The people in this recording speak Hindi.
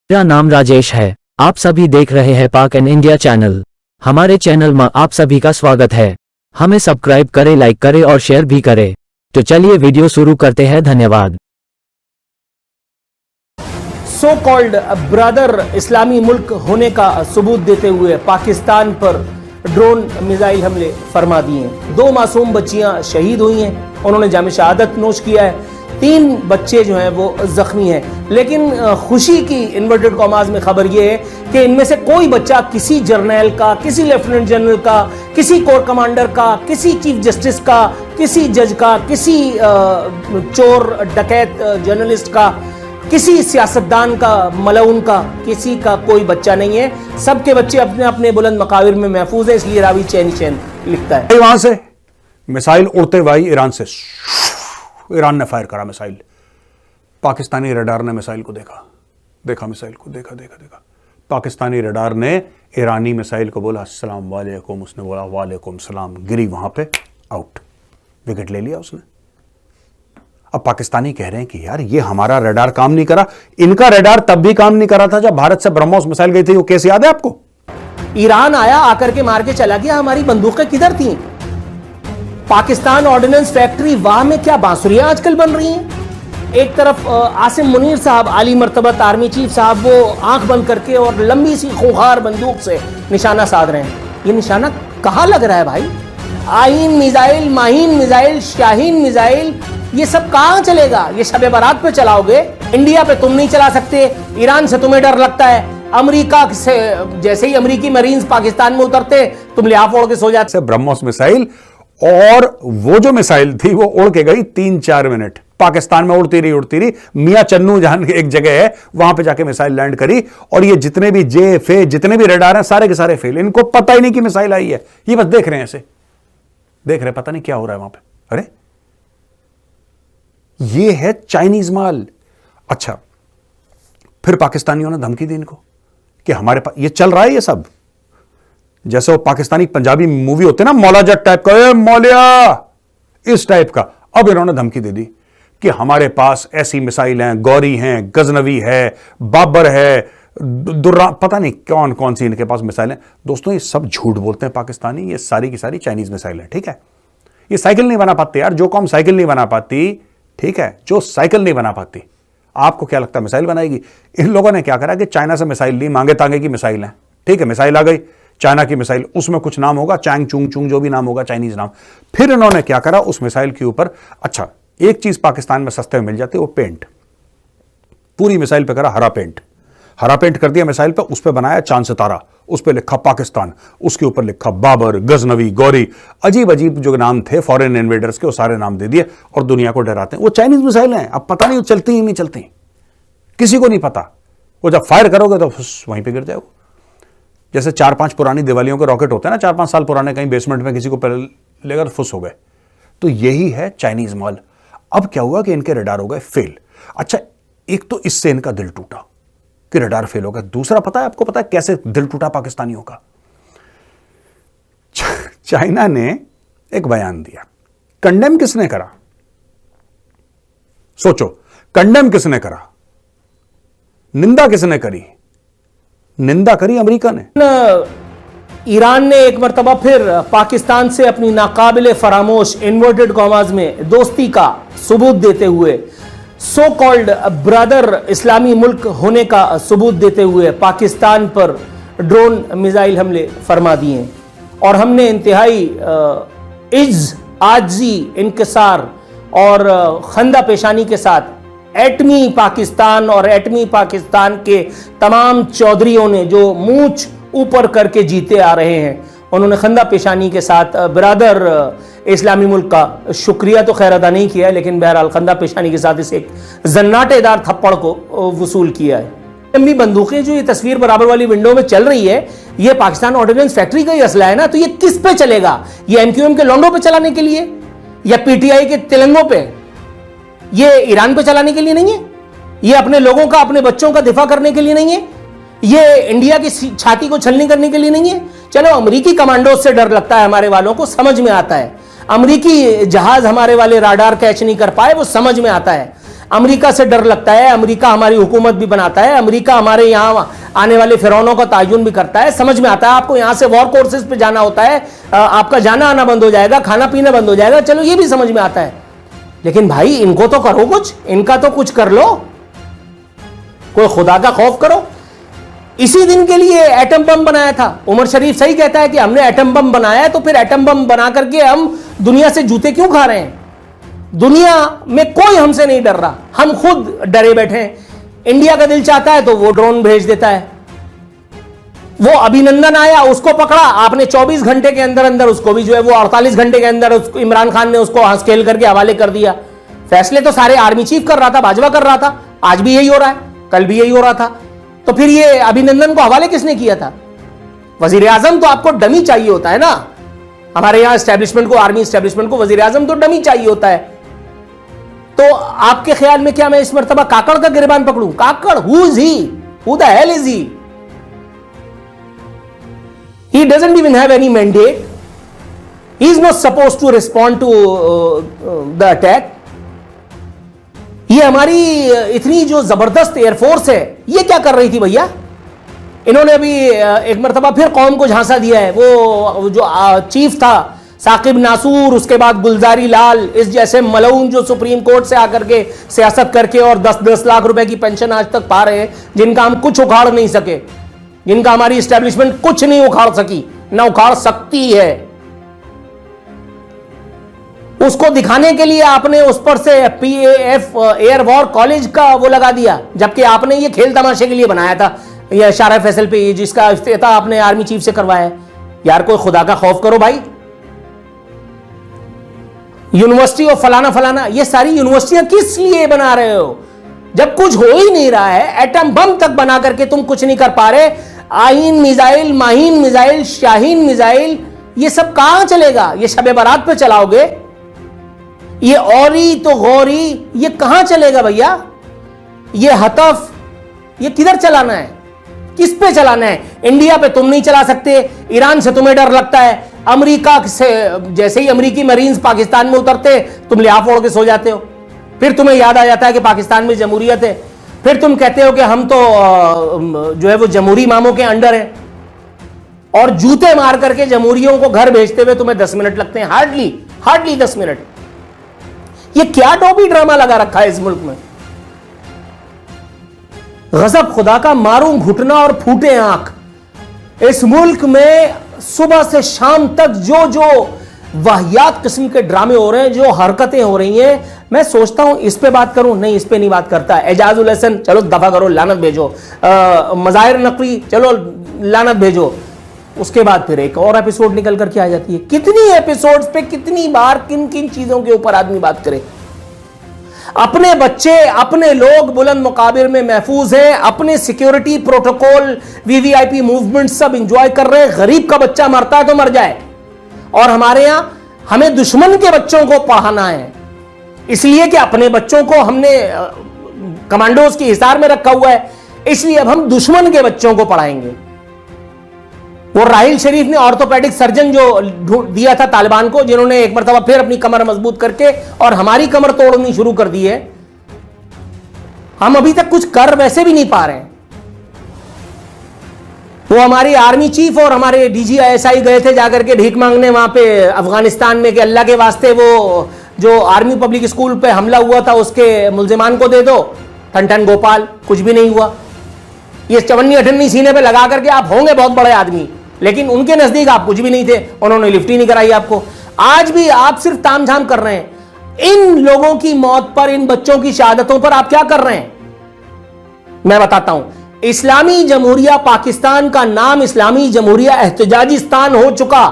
मेरा नाम राजेश है। आप सभी देख रहे हैं पाक एंड इंडिया चैनल। हमारे चैनल में आप सभी का स्वागत है। हमें सब्सक्राइब करें, लाइक करें और शेयर भी करें। तो चलिए वीडियो शुरू करते हैं। धन्यवाद। सो कॉल्ड ब्रदर इस्लामी मुल्क होने का सबूत देते हुए पाकिस्तान पर ड्रोन मिसाइल हमले फरमा दिए हैं। 2 मासूम बच्चियां शहीद हुई हैं, उन्होंने जाम शहादत नोश किया है। 3 बच्चे जो हैं वो जख्मी हैं। लेकिन खुशी की इन्वर्टेड कॉमास में खबर ये है कि इनमें से कोई बच्चा किसी जर्नल का, किसी लेफ्टिनेंट जनरल का, किसी कोर कमांडर का, किसी चीफ जस्टिस का, किसी जज का, किसी चोर डकैत जर्नलिस्ट का, किसी सियासतदान का, मलाउन का, किसी का कोई बच्चा नहीं है। सबके बच्चे अपने अपने बुलंद मकाबिर में महफूज है। इसलिए रावी चैन चैन लिखता है। वहां से मिसाइल उड़ते हुए आई ईरान से। ईरान ने फायर करा मिसाइल। पाकिस्तानी रडार ने मिसाइल को देखा मिसाइल को देखा। पाकिस्तानी रडार ने ईरानी मिसाइल को बोला अस्सलाम वालेकुम, उसने बोला वालेकुम सलाम, गिरी वहां पे, आउट, विकेट ले लिया उसने। अब पाकिस्तानी कह रहे हैं कि यार ये हमारा रडार काम नहीं करा। इनका रडार तब भी काम नहीं करा था जब भारत से ब्रह्मोस मिसाइल गई थी। वो केस याद है आपको? ईरान आया, आकर के मार के चला गया। हमारी बंदूकें किधर थी? पाकिस्तान ऑर्डिनेंस फैक्ट्री, वाह में क्या बांसुरियां आजकल बन रही हैं। एक तरफ आसिम मुनीर साहब, आली मर्तबत आर्मी चीफ साहब, वो आंख बंद करके और लंबी सी खूंखार बंदूक से निशाना साध रहे हैं। ये निशाना कहां लग रहा है भाई? आइन missile, Maheen missile, Shaheen missile, ये सब कहां चलेगा? ये शब बारात पे चलाओगे? इंडिया पे तुम नहीं चला सकते। ईरान से तुम्हें डर लगता है। अमेरिका से जैसे ही अमेरिकी मरीन्स पाकिस्तान में उतरते, तुम लिहाफ ओढ़ के सो जाते। ब्रह्मोस मिसाइल, और वो जो मिसाइल थी वो उड़ के गई 3-4 मिनट। पाकिस्तान में उड़ती रही। मियां चन्नू जहां एक जगह है, वहां पे जाके मिसाइल लैंड करी। और ये जितने भी जे जितने भी रडार हैं, सारे के सारे फेल। इनको पता ही नहीं कि मिसाइल आई है। ये बस देख रहे हैं, ऐसे देख रहे हैं, पता नहीं क्या हो रहा है वहां पे। अरे ये है चाइनीज माल। अच्छा, फिर पाकिस्तानियों ने धमकी दी इनको कि हमारे पास ये चल रहा है, ये सब जैसे वो पाकिस्तानी पंजाबी मूवी होते ना, मौला जट टाइप का, ए मौलिया, इस टाइप का। अब इन्होंने धमकी दे दी कि हमारे पास ऐसी मिसाइल हैं, गौरी हैं, गजनवी है, बाबर है, दुर्रा, पता नहीं कौन कौन सी इनके पास मिसाइल हैं। दोस्तों ये सब झूठ बोलते हैं पाकिस्तानी। ये सारी की सारी चाइनीज मिसाइल है, ठीक है। ये साइकिल नहीं बना पाते यार। जो कौम साइकिल नहीं बना पाती, ठीक है, जो साइकिल नहीं बना पाती, आपको क्या लगता है मिसाइल बनाएगी? इन लोगों ने क्या करा कि चाइना से मिसाइल ली, मांगे तांगे की मिसाइल है, ठीक है। मिसाइल आ गई, चाइना की मिसाइल, उसमें कुछ नाम होगा, चैंग चुंग चुंग, जो भी नाम होगा, चाइनीज नाम। फिर इन्होंने क्या करा, उस मिसाइल के ऊपर, अच्छा एक चीज पाकिस्तान में सस्ते में मिल जाती है, वो पेंट। पूरी मिसाइल पे करा हरा पेंट कर दिया मिसाइल पे। उस पे बनाया चांद सितारा, उस पे लिखा पाकिस्तान, उसके ऊपर लिखा बाबर, गजनवी, गौरी, अजीब अजीब जो नाम थे फॉरेन इन्वेडर्स के, वो सारे नाम दे दिए और दुनिया को डराते हैं। वो चाइनीज मिसाइल हैं। अब पता नहीं चलती ही नहीं चलती, किसी को नहीं पता। वो जब फायर करोगे तो वहीं पे गिर जाओगे। जैसे 4-5 पुरानी दिवालियों के रॉकेट होते हैं ना, 4-5 साल पुराने, कहीं बेसमेंट में किसी को लेकर फुस हो गए। तो यही है चाइनीज माल। अब क्या हुआ कि इनके रडार हो गए फेल। अच्छा, एक तो इससे इनका दिल टूटा कि रडार फेल हो गया। दूसरा पता है आपको, पता है कैसे दिल टूटा पाकिस्तानियों का? चाइना ने एक बयान दिया। कंडेम किसने करा? सोचो, कंडेम किसने करा? निंदा किसने करी? निंदा करी अमेरिका ने। ईरान ने एक मर्तबा फिर पाकिस्तान से अपनी नाकाबिले फरामोश इन्वर्टेड कॉमास में दोस्ती का सबूत देते हुए, सो कॉल्ड ब्रदर इस्लामी मुल्क होने का सबूत देते हुए पाकिस्तान पर ड्रोन मिसाइल हमले फरमा दिए। और हमने इंतहाई आजी, इंकिसार और खंदा पेशानी के साथ एटमी पाकिस्तान और एटमी पाकिस्तान के तमाम चौधरियों ने जो मूंछ ऊपर करके जीते आ रहे हैं, उन्होंने खंदा पेशानी के साथ ब्रदर इस्लामी मुल्क का शुक्रिया तो खैर अदा नहीं किया है, लेकिन बहरहाल खंदा पेशानी के साथ इस एक जन्नाटेदार थप्पड़ को वसूल किया है। लंबी बंदूकें जो ये तस्वीर बराबर वाली विंडो में चल रही है, ये पाकिस्तान ऑर्डिनेंस फैक्ट्री का ही असला है ना। तो ये किस पे चलेगा? ये एमक्यूएम के लॉन्डों पे चलाने के लिए, या पीटीआई के तिलंगों पे? ये ईरान पे चलाने के लिए नहीं है। ये अपने लोगों का, अपने बच्चों का दिफा करने के लिए नहीं है। ये इंडिया की छाती को छलनी करने के लिए नहीं है। चलो, अमेरिकी कमांडोज से डर लगता है हमारे वालों को, समझ में आता है। अमेरिकी जहाज हमारे वाले राडार कैच नहीं कर पाए, वो समझ में आता है। अमेरिका से डर लगता है, अमेरिका हमारी हुकूमत भी बनाता है, अमेरिका हमारे यहां आने वाले फिरौनों का तायुन भी करता है। समझ में आता है आपको, यहां से वॉर कोर्सेज पे जाना होता है, आपका जाना आना बंद हो जाएगा, खाना पीना बंद हो जाएगा, चलो ये भी समझ में आता है। लेकिन भाई इनको तो करो कुछ, इनका तो कुछ कर लो, कोई खुदा का खौफ करो। इसी दिन के लिए एटम बम बनाया था। उमर शरीफ सही कहता है कि हमने एटम बम बनाया है, तो फिर एटम बम बना करके हम दुनिया से जूते क्यों खा रहे हैं? दुनिया में कोई हमसे नहीं डर रहा, हम खुद डरे बैठे हैं। इंडिया का दिल चाहता है तो वो ड्रोन भेज देता है। वो अभिनंदन आया, उसको पकड़ा आपने 24 घंटे के अंदर अंदर, उसको भी जो है वो 48 घंटे के अंदर उसको इमरान खान ने उसको हस्केल करके हवाले कर दिया। फैसले तो सारे आर्मी चीफ कर रहा था, बाजवा कर रहा था, आज भी यही हो रहा है, कल भी यही हो रहा था। तो फिर ये अभिनंदन को हवाले किसने किया था? वजीर आजम तो आपको डमी चाहिए होता है ना, हमारे यहां एस्टेब्लिशमेंट को, आर्मी एस्टेब्लिशमेंट को वजीर आजम तो डमी चाहिए होता है। तो आपके ख्याल में क्या मैं इस मर्तबा काकड़ का गिरबान पकड़ूं? Kakar, who is he, who the hell is he? He doesn't even have any mandate. He is not supposed to respond to the attack. ये हमारी इतनी जो जबरदस्त एयरफोर्स है, ये क्या कर रही थी भैया? इन्होंने अभी एक मरतबा फिर कौम को झांसा दिया है। वो जो चीफ था साकिब नासूर, उसके बाद गुलजारी लाल, इस जैसे मलऊन जो सुप्रीम कोर्ट से आकर के सियासत करके और 10-10 लाख रुपए की पेंशन आज तक पा रहे हैं, जिनका हम कुछ उखाड़ नहीं सके, जिनका हमारी एस्टेब्लिशमेंट कुछ नहीं उखाड़ सकी, ना उखाड़ सकती है। उसको दिखाने के लिए आपने उस पर से PAF एयर वॉर कॉलेज का वो लगा दिया, जबकि आपने ये खेल तमाशे के लिए बनाया था, ये शारा फैसल पे, जिसका इफ्तिताह आपने आर्मी चीफ से करवाया है। यार कोई खुदा का खौफ करो भाई। यूनिवर्सिटी और फलाना फलाना, ये सारी यूनिवर्सिटियां किस लिए बना रहे हो जब कुछ हो ही नहीं रहा है? एटम बम तक बना करके तुम कुछ नहीं कर पा रहे। आइन missile, Maheen missile, Shaheen missile, ये सब कहां चलेगा? ये शबे बारात पे चलाओगे? ये औरी तो गौरी, ये कहां चलेगा भैया? ये हतफ, ये किधर चलाना है? किस पे चलाना है? इंडिया पे तुम नहीं चला सकते, ईरान से तुम्हें डर लगता है, अमेरिका से जैसे ही अमेरिकी मरीन्स पाकिस्तान में उतरते तुम लिहाफ ओढ़ के सो जाते हो। फिर तुम्हें याद आ जाता है कि पाकिस्तान में जमहूरियत है, फिर तुम कहते हो कि हम तो जो है वो जमहूरी इमामों के अंडर है, और जूते मार करके जमहूरियों को घर भेजते हुए तुम्हें 10 मिनट लगते हैं, हार्डली 10 मिनट। ये क्या टॉपी ड्रामा लगा रखा है इस मुल्क में? गजब खुदा का, मारूं घुटना और फूटे आंख। इस मुल्क में सुबह से शाम तक जो जो वाहियात किस्म के ड्रामे हो रहे हैं, जो हरकतें हो रही हैं, मैं सोचता हूं इस पे बात करूं, नहीं इस पे नहीं बात करता। एजाजुल हसन, चलो दफा करो, लानत भेजो। मज़ाहिर नकवी, चलो लानत भेजो। उसके बाद फिर एक और एपिसोड निकल करके आ जाती है। कितनी एपिसोड्स पे कितनी बार किन किन चीजों के ऊपर आदमी बात करे? अपने बच्चे, अपने लोग बुलंद मुकाबिर में महफूज हैं, अपने सिक्योरिटी प्रोटोकॉल, VVIP मूवमेंट सब इंजॉय कर रहे हैं। गरीब का बच्चा मरता है तो मर जाए, और हमारे यहां हमें दुश्मन के बच्चों को पढ़ाना है, इसलिए कि अपने बच्चों को हमने कमांडोज की हिसार में रखा हुआ है, इसलिए अब हम दुश्मन के बच्चों को पढ़ाएंगे। वो राहिल शरीफ ने ऑर्थोपेडिक सर्जन जो दिया था तालिबान को, जिन्होंने एक मरतबा फिर अपनी कमर मजबूत करके और हमारी कमर तोड़नी शुरू कर दी है। हम अभी तक कुछ कर वैसे भी नहीं पा रहे हैं। वो हमारी आर्मी चीफ और हमारे DGISI गए थे जाकर के भीख मांगने वहां पे अफगानिस्तान में, कि अल्लाह के वास्ते वो जो आर्मी पब्लिक स्कूल पे हमला हुआ था उसके मुल्जिमान को दे दो। ठन गोपाल, कुछ भी नहीं हुआ। ये चवन्नी अठन्नी सीने पे लगा करके आप होंगे बहुत बड़े आदमी, लेकिन उनके नजदीक आप कुछ भी नहीं थे, उन्होंने लिफ्ट ही नहीं कराई आपको। आज भी आप सिर्फ तामझाम कर रहे हैं। इन लोगों की मौत पर, इन बच्चों की शहादतों पर आप क्या कर रहे हैं? मैं बताता हूं। इस्लामी जमहूरिया पाकिस्तान का नाम इस्लामी जमहूरिया एहतजाजिस्तान हो चुका।